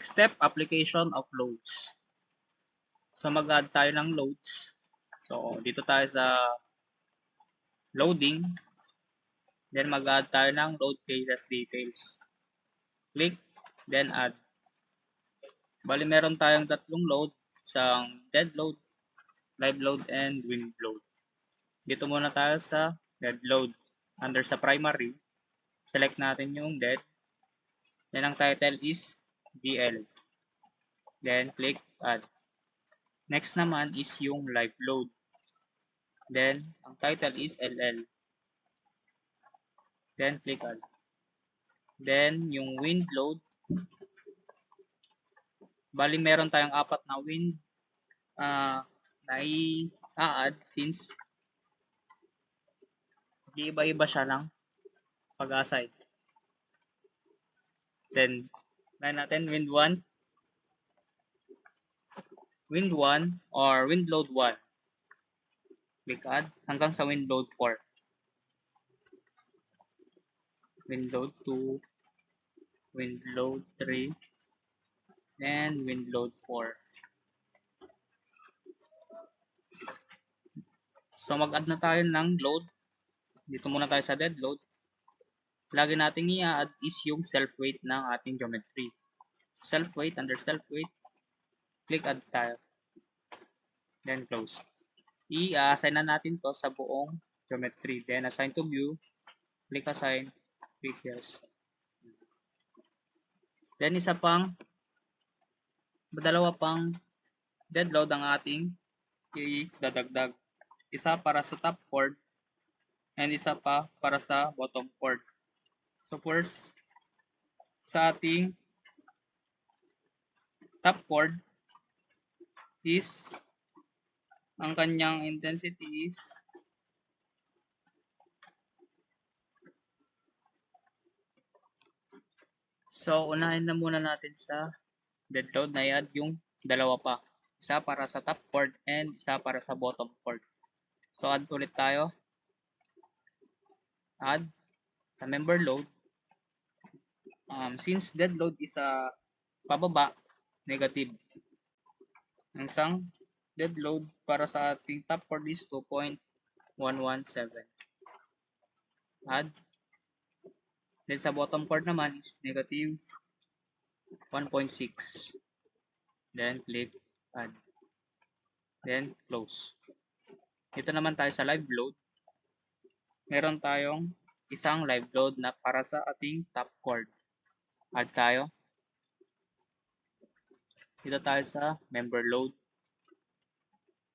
Next step, application of loads. So mag-add tayo ng loads. So dito tayo sa loading. Then mag-add tayo ng load cases details. Click, then add. Bali meron tayong tatlong load, isang dead load, live load, and wind load. Dito muna tayo sa dead load. Under sa primary, select natin yung dead. Then ang title is DL. Then click add. Next naman is yung live load. Then ang title is LL. Then click add. Then yung wind load. Bali meron tayong apat na wind na i-add since iba-iba siya ng pag-assign. Then natin wind 1, wind 1 or wind load 1. Click add hanggang sa wind load 4. Wind load 2, wind load 3, and wind load 4. So mag-add na tayo ng load. Dito muna tayo sa dead load. Lagi nating i-add is yung self-weight ng ating geometry. Self-weight, under self-weight, click add tayo. Then close. I-assign na natin to sa buong geometry. Then assign to view, click assign, click yes. Then dalawa pang dead load ang ating i-dadagdag. Isa para sa top chord and isa pa para sa bottom chord. So first, sa ating top chord is ang kanyang intensity is so unahin na muna natin sa dead load na i-add yung dalawa pa. Isa para sa top chord and isa para sa bottom chord. So add ulit tayo. Add sa member load. Since dead load is pababa, negative. Ang isang dead load para sa ating top chord is 2.117. Add. Then sa bottom chord naman is negative 1.6. Then click add. Then close. Dito naman tayo sa live load. Meron tayong isang live load na para sa ating top chord. Add tayo. Dito tayo sa member load.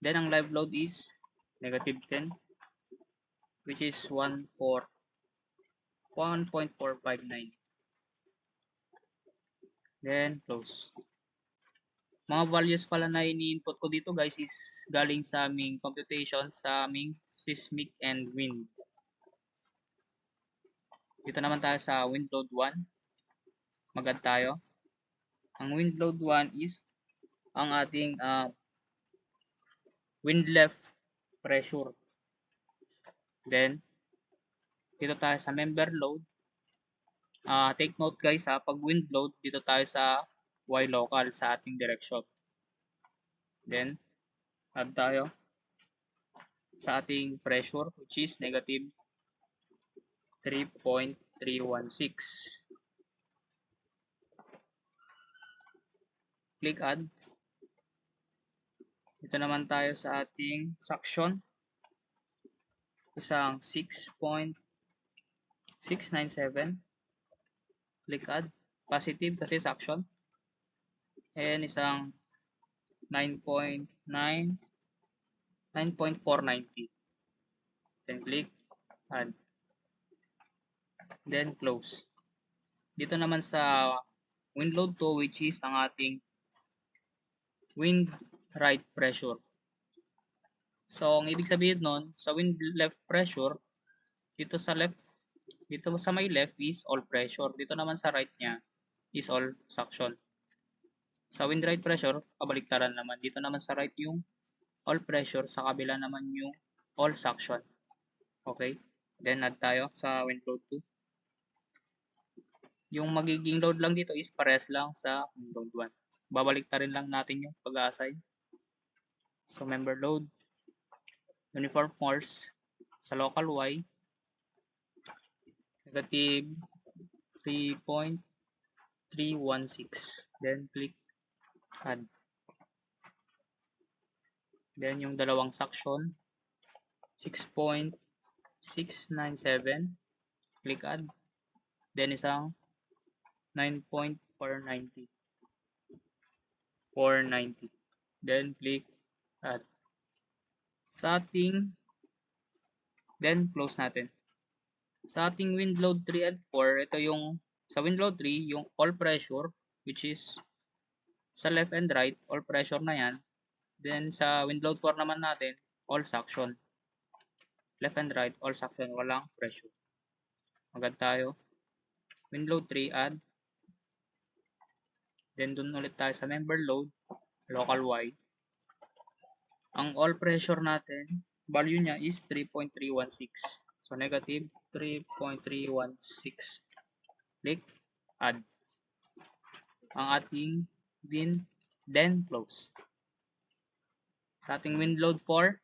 Then ang live load is negative 10, which is 1.459. Then close. Mga values pala na ini-input ko dito guys is galing sa aming computation sa aming seismic and wind. Dito naman tayo sa wind load 1. Mag-add tayo. Ang wind load 1 is ang ating wind left pressure. Then dito tayo sa member load. Take note guys pag wind load dito tayo sa Y local sa ating direction. Then add tayo sa ating pressure which is negative 3.316. Click add. Dito naman tayo sa ating suction. Isang 6.697. Click add. Positive kasi suction. And isang 9.490. Then click add. Then close. Dito naman sa wind load 2 which is ang ating wind right pressure. So, ang ibig sabihin nun, sa wind left pressure, dito sa may left is all pressure. Dito naman sa right niya is all suction. Sa wind right pressure, kabaliktaran naman. Dito naman sa right yung all pressure, sa kabila naman yung all suction. Okay? Then add tayo sa wind load 2. Yung magiging load lang dito is pares lang sa load 1. Babalik rin lang natin yung pag-assign. So, member load, uniform force, sa local Y, negative 3.316. Then, click add. Then, yung dalawang section, 6.697. Click add. Then, isang 9.490. 490. Then, click add. Sa ating, then, close natin. Sa ating wind load 3 and 4, ito yung, sa wind load 3, yung all pressure, which is sa left and right, all pressure na yan. Then, sa wind load 4 naman natin, all suction. Left and right, all suction, walang pressure. Agad tayo. Wind load 3, add. Then, dun ulit tayo sa member load, local Y. Ang all pressure natin, value niya is 3.316. So, negative 3.316. Click, add. Ang ating then close. Sa ating wind load 4,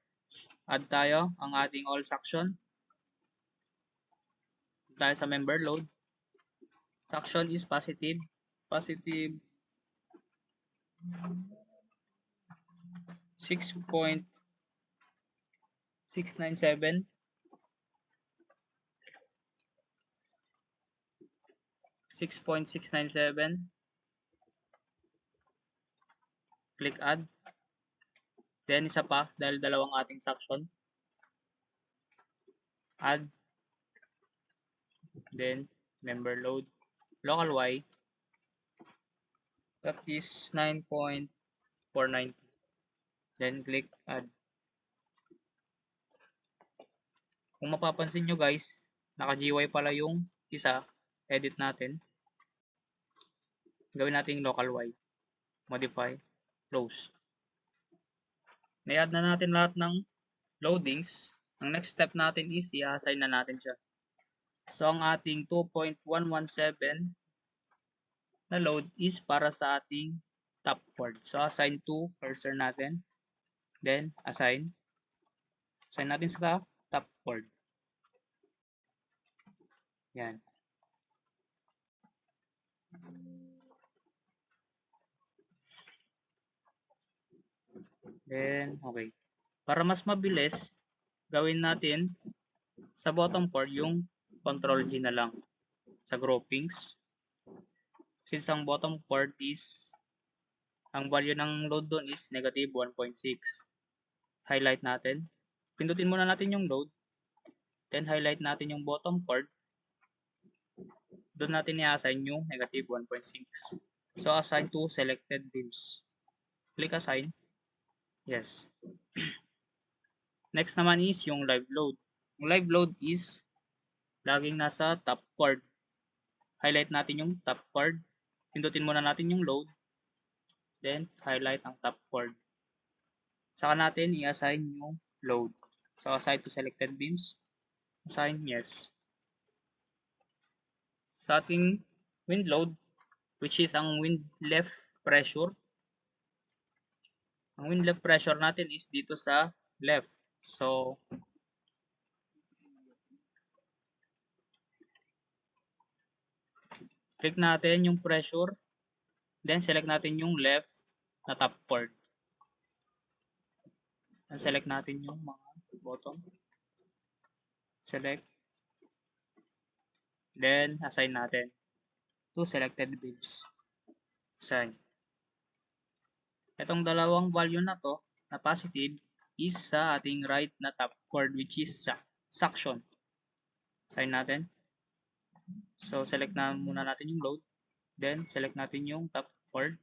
add tayo ang ating all suction. Tayo sa member load. Suction is positive. Positive 6.697. 6.697. Click add. Then isa pa dahil dalawang ating suction. Add. Then member load. Local Y. That is 9.490. Then click add. Kung mapapansin nyo guys, naka-GY pala yung isa. Edit natin. Gawin natin local Y. Modify. Close. Na-add na natin lahat ng loadings. Ang next step natin is i-assign na natin siya. So, ang ating 2.117 na load is para sa ating top chord. So, assign to cursor natin. Then, assign. Assign natin sa top chord. Yan. Then, okay. Para mas mabilis, gawin natin sa bottom chord yung Control G na lang sa groupings. Since ang bottom chord is, ang value ng load doon is negative 1.6. Highlight natin. Pindutin muna natin yung load. Then, highlight natin yung bottom chord. Doon natin i-assign yung negative 1.6. So, assign to selected beams. Click assign. Yes. Next naman is yung live load. Yung live load is laging nasa top chord. Highlight natin yung top chord. Pindutin muna natin yung load. Then, highlight ang top chord. Saka natin i-assign yung load. So, assign to selected beams. Assign yes. Sa ating wind load, which is ang wind left pressure. Ang wind left pressure natin is dito sa left. So, click natin yung pressure. Then, select natin yung left na top chord. Then, select natin yung mga bottom. Select. Then, assign natin to selected beams. Assign. Itong dalawang value na to, na positive, is sa ating right na top chord, which is suction. Assign natin. So, select na muna natin yung load. Then, select natin yung top chord.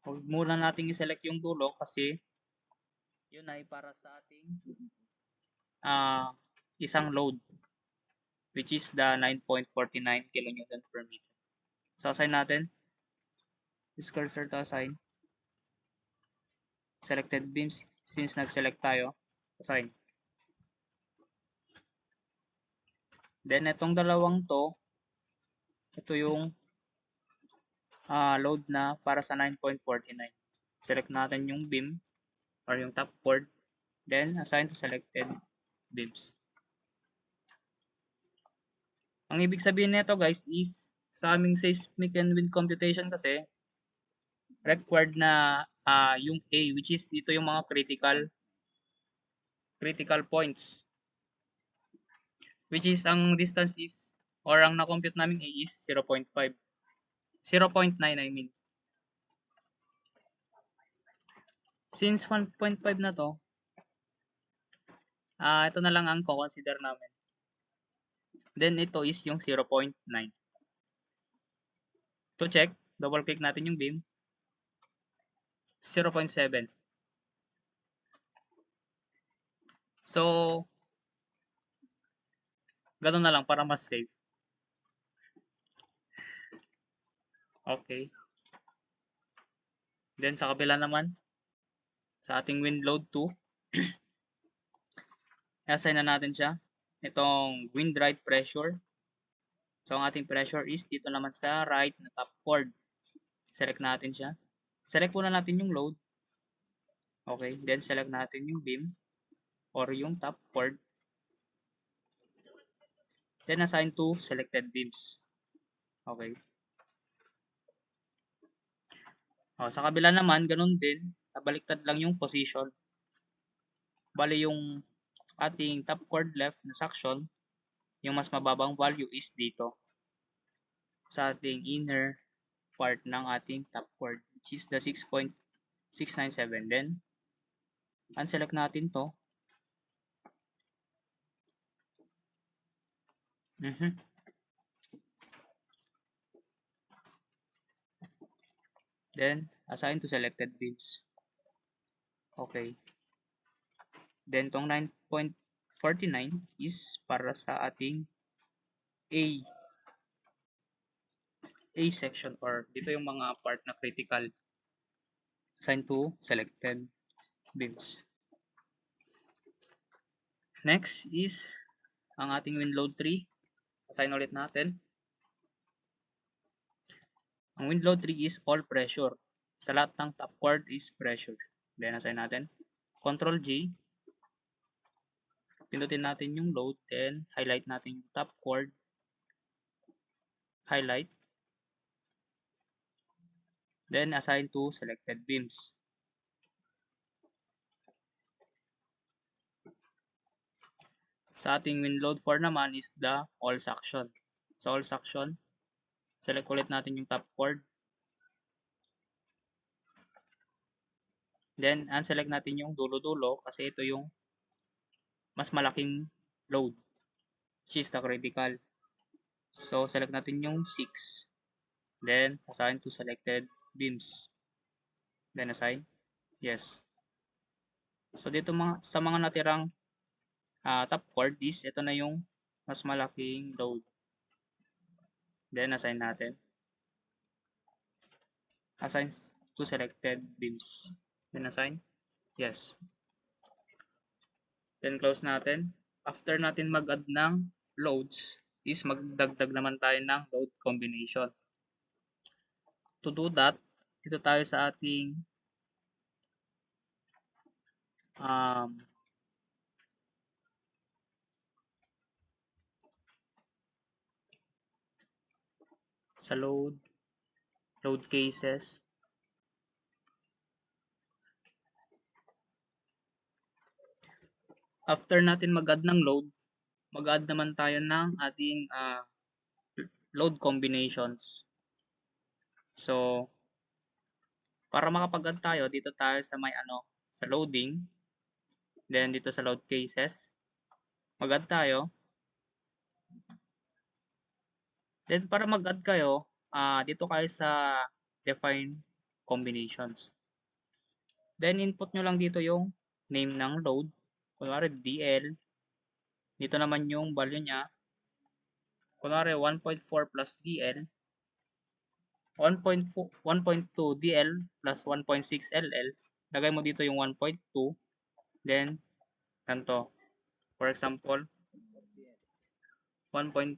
Huwag muna natin i-select yung dulo kasi yun ay para sa ating isang load, which is the 9.49 kN per meter. So, assign natin. This cursor to assign. selected beams since nag-select tayo. Assign. Then, itong dalawang to, ito yung load na para sa 9.49. Select natin yung beam or yung top chord. Then, assign to selected beams. Ang ibig sabihin nito guys is sa aming seismic and wind computation kasi required na yung A, which is dito yung mga critical points, which is ang distance is or ang na-compute namin A is 0.5 0.9 I mean. Since 1.5 na to, ito na lang ang consider namin. Then ito is yung 0.9. To check, double click natin yung beam. 0.7. So, ganun na lang para mas safe. Okay. Then sa kabila naman, sa ating wind load 2, assign na natin siya. Itong wind right pressure. So, ang ating pressure is dito naman sa right na top chord. Select natin siya. Select muna natin yung load. Okay. Then, select natin yung beam or yung top chord. Then, assign to selected beams. Okay. Sa kabila naman, ganun din. Nabaliktad lang yung position. Bali yung ating top chord left na section, yung mas mababang value is dito. Sa ating inner part ng ating top chord, which is the 6.697. Then, unselect natin to. Then, assign to selected beams. Okay. Then, tong 9.49 is para sa ating A section or dito yung mga part na critical. Assign to selected beams. Next is ang ating wind load 3. Assign ulit natin. Ang wind load 3 is all pressure. Sa lahat ng top chord is pressure. Then, assign natin. Control G. Pindutin natin yung load. Then, highlight natin yung top chord. Highlight. Then, assign to selected beams. Sa ating wind load 4 naman is the all section. Sa all section, select ulit natin yung top chord. Then, unselect natin yung dulo-dulo kasi ito yung mas malaking load, which is the critical. So, select natin yung 6. Then, assign to selected beams. Then, assign. Yes. So, dito sa mga natirang top chord is, ito na yung mas malaking load. Then, assign natin. Assign to selected beams. Then, assign. Yes. Then, close natin. After natin mag-add ng loads, is magdagdag naman tayo ng load combination. To do that, dito tayo sa ating sa load cases. After natin mag-add ng load, mag-add naman tayo ng ating load combinations. So, para makapag-add tayo, dito tayo sa may sa loading. Then, dito sa load cases. Mag-add tayo. Then, para mag-add kayo, dito kayo sa define combinations. Then, input nyo lang dito yung name ng load. Kunwari, DL. Dito naman yung value niya. Kunwari, 1.4 plus DL. 1.2 DL plus 1.6 LL. lagay mo dito yung 1.2, then ganito. For example, 1.4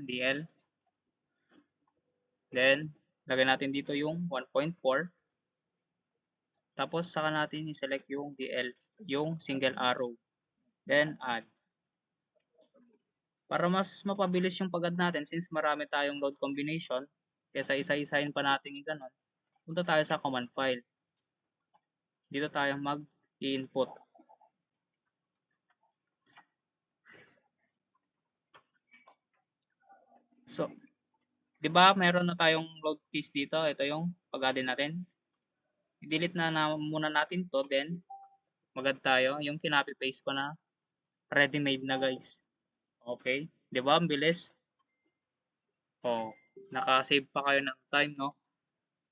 DL. Then, lagay natin dito yung 1.4. Tapos, saka natin i-select yung DL, yung single arrow. Then, add. Para mas mapabilis yung pag-add natin, since marami tayong load combination, kesa isa-isahin pa natin yung ganun, punta tayo sa command file. Dito tayo mag-i-input. So, di ba meron na tayong load keys dito? Ito yung pag-add natin. I-delete na muna natin to, then mag-add tayo. Yung kinopy-paste ko na ready-made na, guys. Okay. Di ba? Ang bilis. Oh, naka-save pa kayo ng time, no?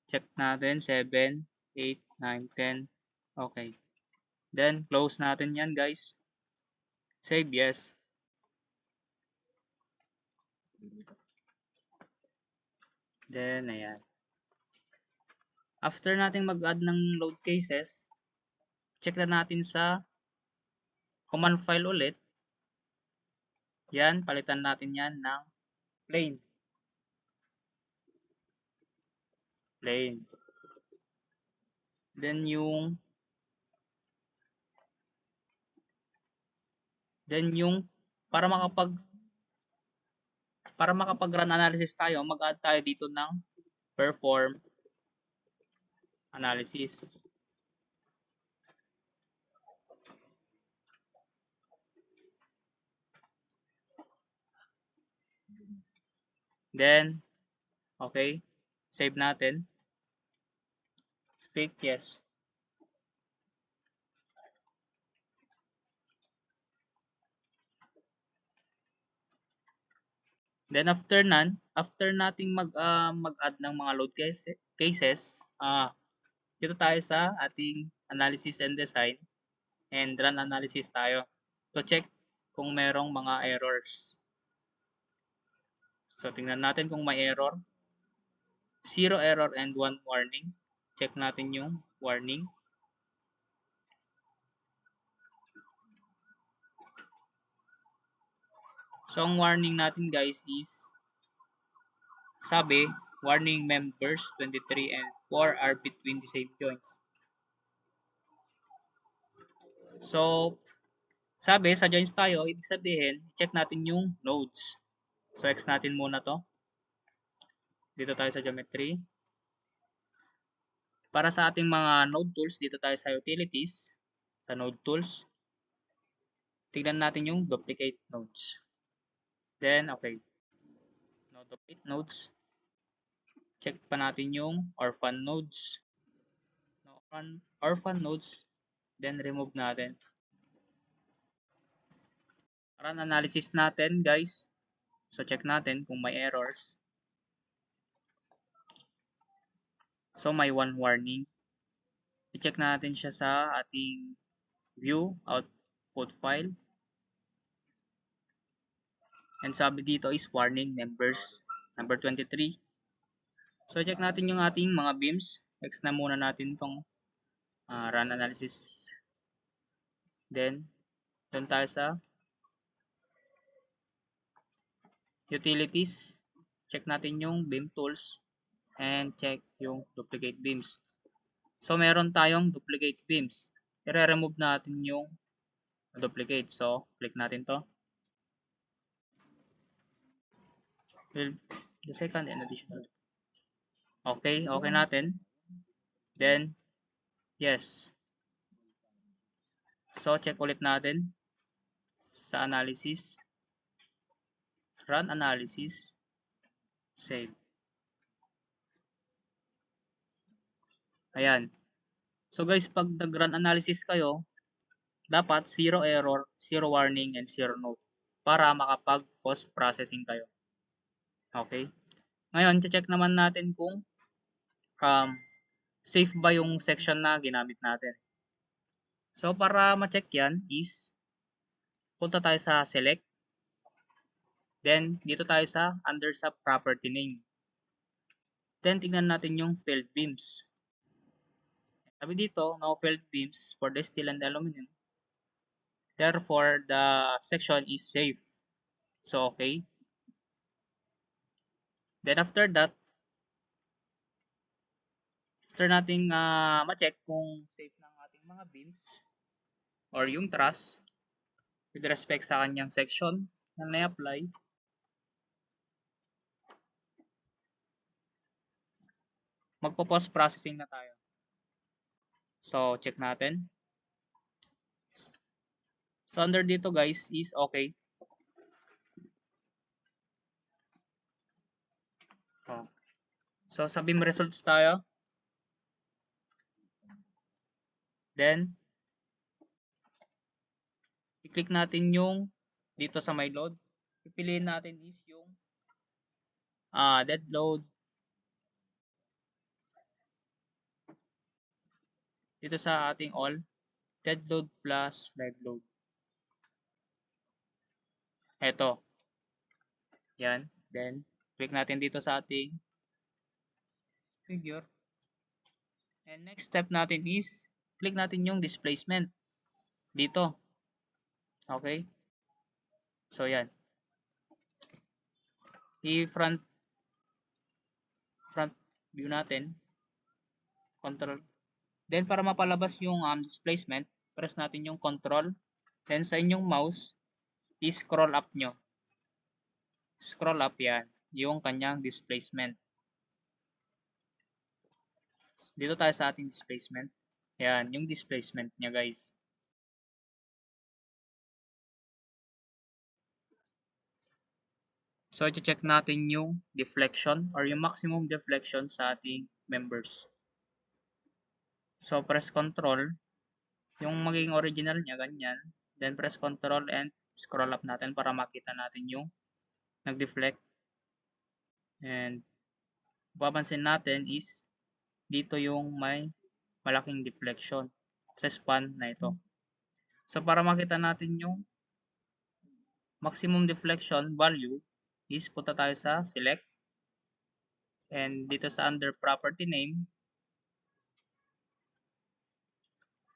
Check natin. 7, 8, 9, 10. Okay. Then, close natin yan, guys. Save, yes. Then, ayan. After natin mag-add ng load cases, check na natin sa command file ulit. Yan, palitan natin yan ng plain. Plain. Then yung para makapag-run analysis tayo, mag-add tayo dito ng perform analysis. Then, okay, save natin. Click yes. Then after nating mag-add ng mga load cases, dito tayo sa ating analysis and design and run analysis tayo to check kung merong mga errors. So tingnan natin kung may error. 0 error and 1 warning. Check natin yung warning. So ang warning natin, guys, is sabi, warning, members 23 and 4 are between the same joints. So, sabi, sa joints tayo, ibig sabihin, check natin yung nodes. So, X natin muna to. Dito tayo sa geometry. Para sa ating mga node tools, dito tayo sa utilities, sa node tools. Tignan natin yung duplicate nodes. Then, okay. No duplicate nodes. Check pa natin yung orphan nodes. No orphan nodes. Then, remove natin. Run analysis natin, guys. So, check natin kung may errors. So, may 1 warning. I-check natin siya sa ating view output file. And sabi dito is warning members number 23. So, check natin yung ating mga beams. X na muna natin itong run analysis. Then, doon tayo sa utilities. Check natin yung beam tools. And check yung duplicate beams. So, meron tayong duplicate beams. I-remove natin yung duplicate. So, click natin to. Well, the second and additional. Okay, okay natin. Then, yes. So, check ulit natin sa analysis. Run analysis. Save. Ayan. So, guys, pag nag-run analysis kayo, dapat 0 error, 0 warning, and 0 note para makapag-post processing kayo. Okay? Ngayon, check naman natin kung safe ba yung section na ginamit natin. So, para ma-check yan is punta tayo sa select. Then, dito tayo sa under sa property name. Then, tingnan natin yung field beams. Sabi dito, no filled beams for the steel and aluminum. Therefore, the section is safe. So, okay. Then after that, after nating ma-check kung safe ng ating mga beams or yung truss with respect sa kanyang section na na-apply, magpo-post processing na tayo. So, check natin. So, under dito guys is okay. Oh. So, sa beam results tayo. Then, i-click natin yung dito sa my load. Pipiliin natin is yung dead load. Dito sa ating all, dead load plus live load. Ito. Yan. Then, click natin dito sa ating figure. And next step natin is, click natin yung displacement. Dito. Okay? So, yan. I-front view natin. Control. Then, para mapalabas yung displacement, press natin yung control. Then, sa inyong mouse, i-scroll up nyo. Scroll up yan. Yung kanyang displacement. Dito tayo sa ating displacement. Yan, yung displacement niya guys. So, i-check natin yung deflection or yung maximum deflection sa ating members. So, press control. Yung magiging original niya, ganyan. Then, press control and scroll up natin para makita natin yung nag-deflect. And, papansin natin is dito yung may malaking deflection sa span na ito. So, para makita natin yung maximum deflection value is punta tayo sa select. And dito sa under property name,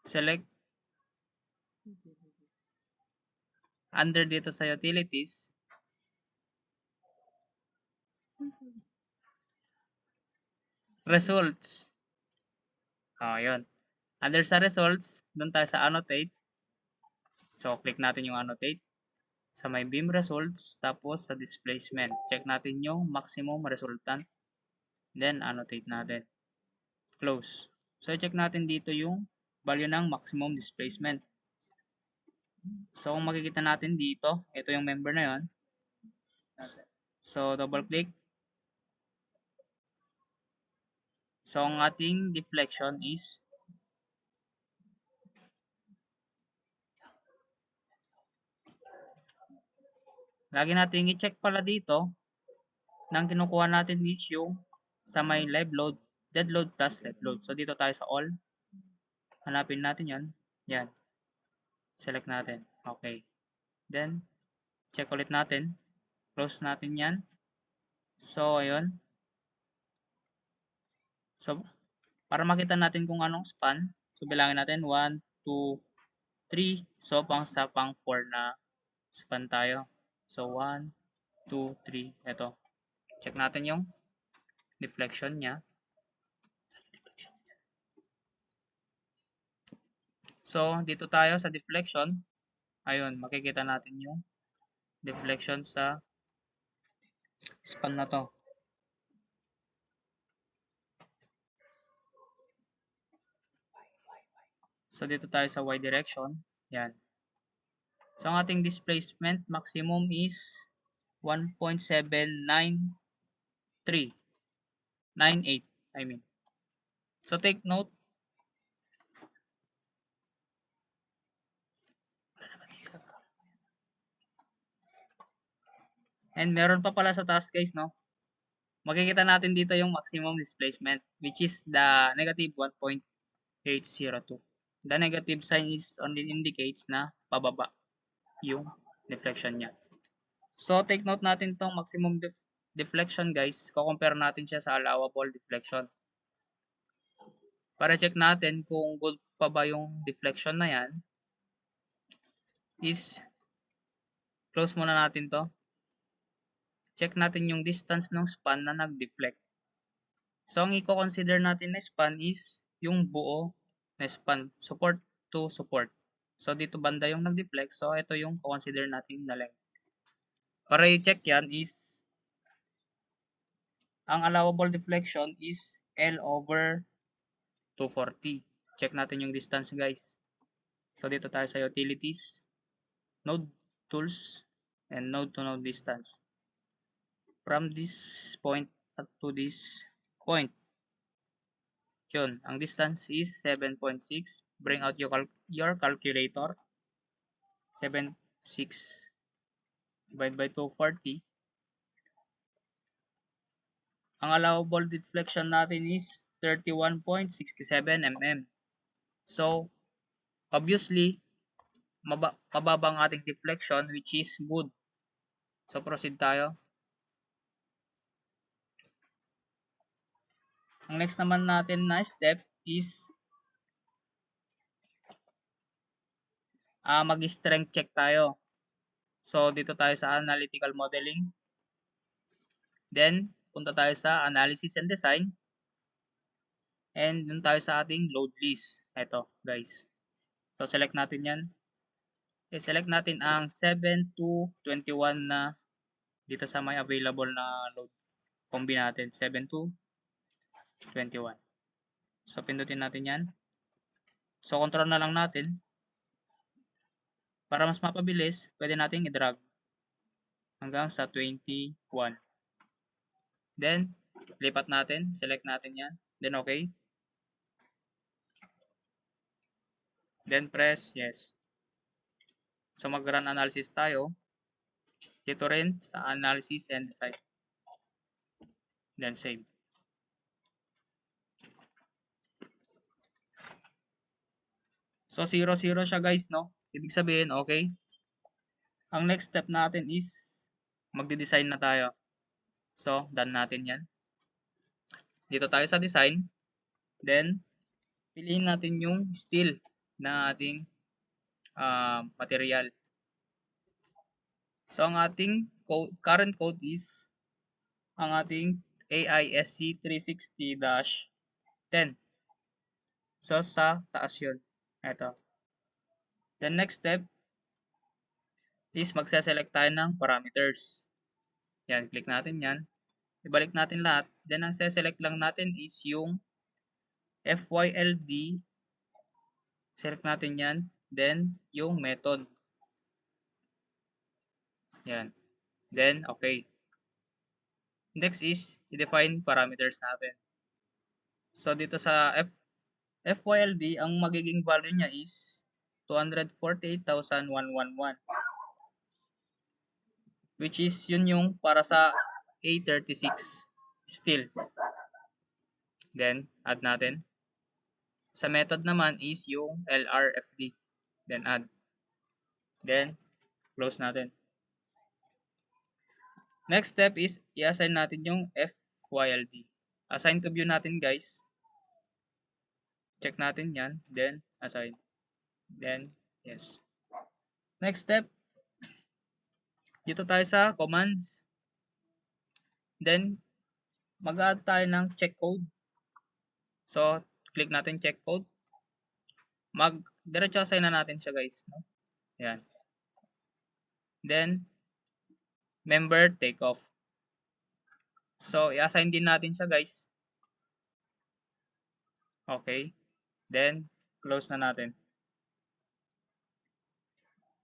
select under dito sa utilities, results. Yun. Under sa results, doon tayo sa annotate. So, click natin yung annotate. Sa may beam results, tapos sa displacement. Check natin yung maximum resultant. Then, annotate natin. Close. So, check natin dito yung value ng maximum displacement. So, kung makikita natin dito, ito yung member na yun. So, double click. So, ang ating deflection is lagi natin i-check pala dito nang kinukuha natin is yung sa may live load, dead load plus live load. So, dito tayo sa all. Hanapin natin yan. Yan. Select natin. Okay. Then, check ulit natin. Close natin yan. So, ayun. So, para makita natin kung anong span, so bilangin natin 1, 2, 3. So, sa pang 4 na span tayo. So, 1, 2, 3. Ito. Check natin yung deflection niya. So, dito tayo sa deflection. Ayun, makikita natin yung deflection sa span na to. So, dito tayo sa y direction. Yan. So, ang ating displacement maximum is 1.793. 98, I mean. So, take note. And meron pa pala sa taas guys, no? Makikita natin dito yung maximum displacement, which is the negative 1.802. The negative sign is only indicates na pababa yung deflection niya. So, take note natin tong maximum deflection guys. Kukompare natin siya sa allowable deflection. Para check natin kung good pa ba yung deflection na yan, is close muna natin to. Check natin yung distance ng span na nag-deflect. So, ang i-consider natin na span is yung buo na span, support to support. So, dito banda yung nag-deflect. So, ito yung consider natin na length. Para i-check yan is, ang allowable deflection is L over 240. Check natin yung distance, guys. So, dito tayo sa utilities, node tools, and node to node distance. From this point up to this point, yun, ang distance is 7.6. Bring out your calculator. 7.6 divided by 240. Ang allowable deflection natin is 31.67 mm. So, obviously, mababa ang ating deflection, which is good. So, proceed tayo. Ang next naman natin na step is mag-strength check tayo. So, dito tayo sa analytical modeling. Then, punta tayo sa analysis and design. And dun tayo sa ating load list. Ito, guys. So, select natin yan. I-select natin ang 7 to 21 na dito sa may available na load. Combi natin, 7 to 21. So, pindutin natin yan. So, control na lang natin. Para mas mapabilis, pwede natin i-drag hanggang sa 21. Then, lipat natin. Select natin yan. Then, okay. Then, press yes. So, mag-run analysis tayo. Dito rin sa analysis and design. Then, save. So, 0, 0 siya guys, no? Ibig sabihin, okay. Ang next step natin is magde-design na tayo. So, done natin yan. Dito tayo sa design. Then, piliin natin yung steel na ating material. So, ang ating current code is ang ating AISC 360-10. So, sa taas yun. Ito. The next step is magse-select tayo ng parameters. Yan, click natin yan. Ibalik natin lahat. Then, ang select lang natin is yung FYLD. Select natin yan. Then, yung method. Yan. Then, okay. Next is, i-define parameters natin. So, dito sa FYLD, ang magiging value niya is 248,111. Which is, yun yung para sa A36 steel. Then, add natin. Sa method naman is yung LRFD. Then, add. Then, close natin. Next step is, i-assign natin yung FYLD. Assign to view natin, guys. Check natin yan. Then, assign. Then, yes. Next step, dito tayo sa commands. Then, mag-add tayo ng check code. So, click natin check code. Diretso assign na natin siya, guys. No? Yan. Then, member takeoff. So, i-assign din natin siya, guys. Okay. Then, close na natin.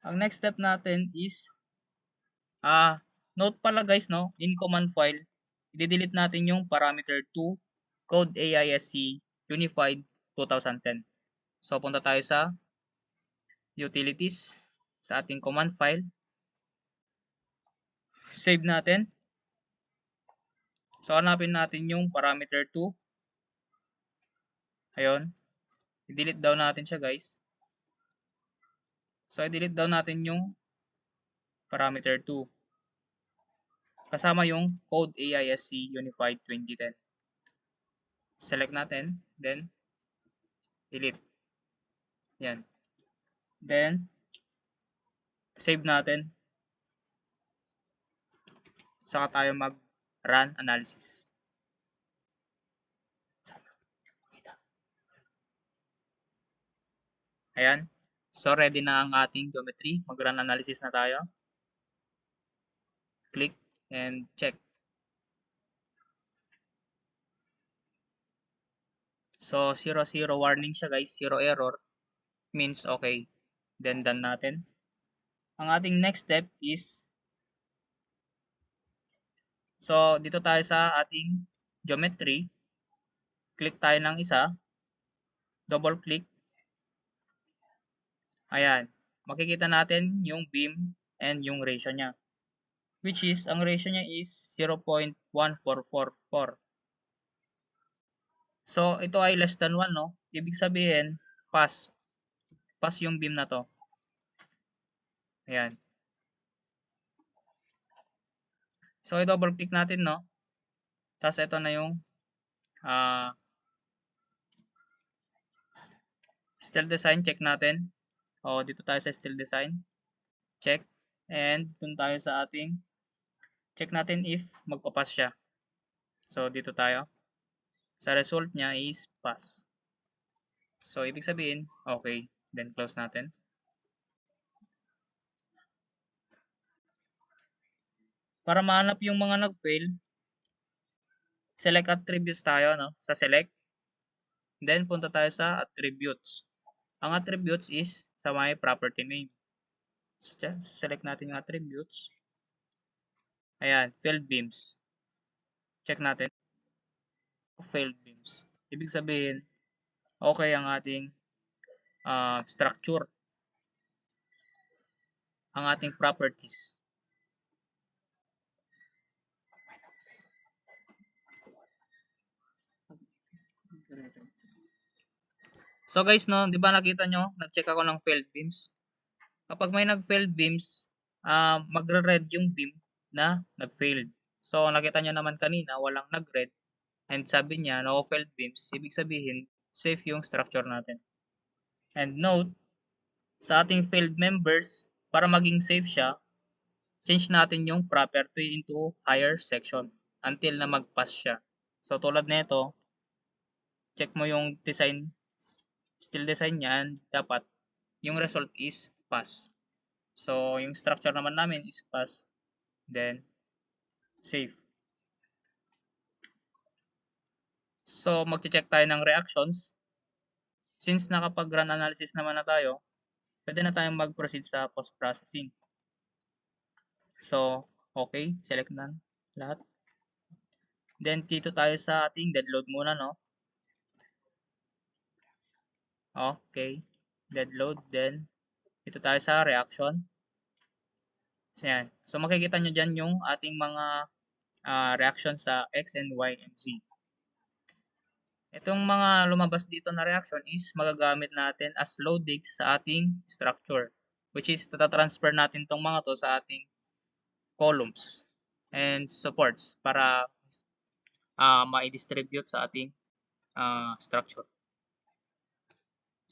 Ang next step natin is, note pala guys, no, in command file, i-delete natin yung parameter 2 code AISC unified 2010. So, punta tayo sa utilities sa ating command file. Save natin. So, hanapin natin yung parameter 2. Ayun. I-delete down natin siya, guys. So, i-delete down natin yung parameter 2. Kasama yung code AISC unified 2010. Select natin. Then, delete. Yan. Then, save natin. Saka tayo mag-run analysis. Ayan. So, ready na ang ating geometry. Mag-run analysis na tayo. Click and check. So, 0, 0 warning siya guys. 0 error. Means okay. Then, done natin. Ang ating next step is, so, dito tayo sa ating geometry. Click tayo ng isa. Double click. Ayan. Makikita natin yung beam and yung ratio niya. Which is, ang ratio niya is 0.1444. So, ito ay less than 1, no? Ibig sabihin, pass. Pass yung beam na to. Ayan. So, i-double click natin, no? Tapos, ito na yung style design. Check natin. O, dito tayo sa style design. Check. And, dun tayo sa ating, check natin if magpapass siya. So, dito tayo. Sa result niya is pass. So, ibig sabihin, okay. Then, close natin. Para mahanap yung mga nag-fail, select attributes tayo, no? Sa select. Then, punta tayo sa attributes. Ang attributes is sa may property name. So, select natin yung attributes. Ayan, failed beams. Check natin. Failed beams. Ibig sabihin, okay ang ating structure. Ang ating properties. So guys, no, di ba nakita nyo, nag-check ako ng failed beams. Kapag may nag-failed beams, magre-red yung beam na nag-failed. So nakita nyo naman kanina, walang nag-red. And sabi niya, no failed beams. Ibig sabihin, safe yung structure natin. And note, sa ating failed members, para maging safe siya, change natin yung property into higher section until na mag-pass siya. So tulad nito, check mo yung design, still design niyan, dapat yung result is pass. So yung structure naman namin is pass, then safe. So magche-check tayo ng reactions. Since nakapag-run analysis naman na tayo, pwede na tayong mag-proceed sa post-processing. So, okay, select na lahat. Then dito tayo sa ating dead load muna, no? Okay, dead load. Then dito tayo sa reaction. So, yan. So makikita nyo dyan yung ating mga reaction sa X and Y and Z. Itong mga lumabas dito na reaction is magagamit natin as loadings sa ating structure. Which is, tatatransfer natin itong mga to sa ating columns and supports para ma-distribute sa ating structure.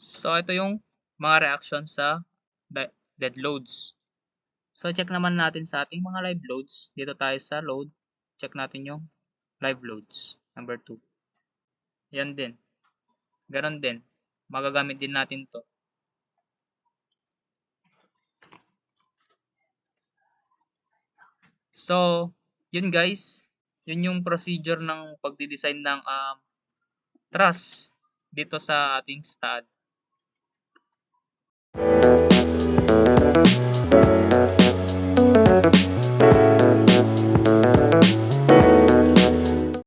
So, ito yung mga reaction sa dead loads. So, check naman natin sa ating mga live loads. Dito tayo sa load. Check natin yung live loads. Number 2. Yan din. Ganon din. Magagamit din natin to. So, yun guys. Yun yung procedure ng pagdidesign ng truss dito sa ating stud.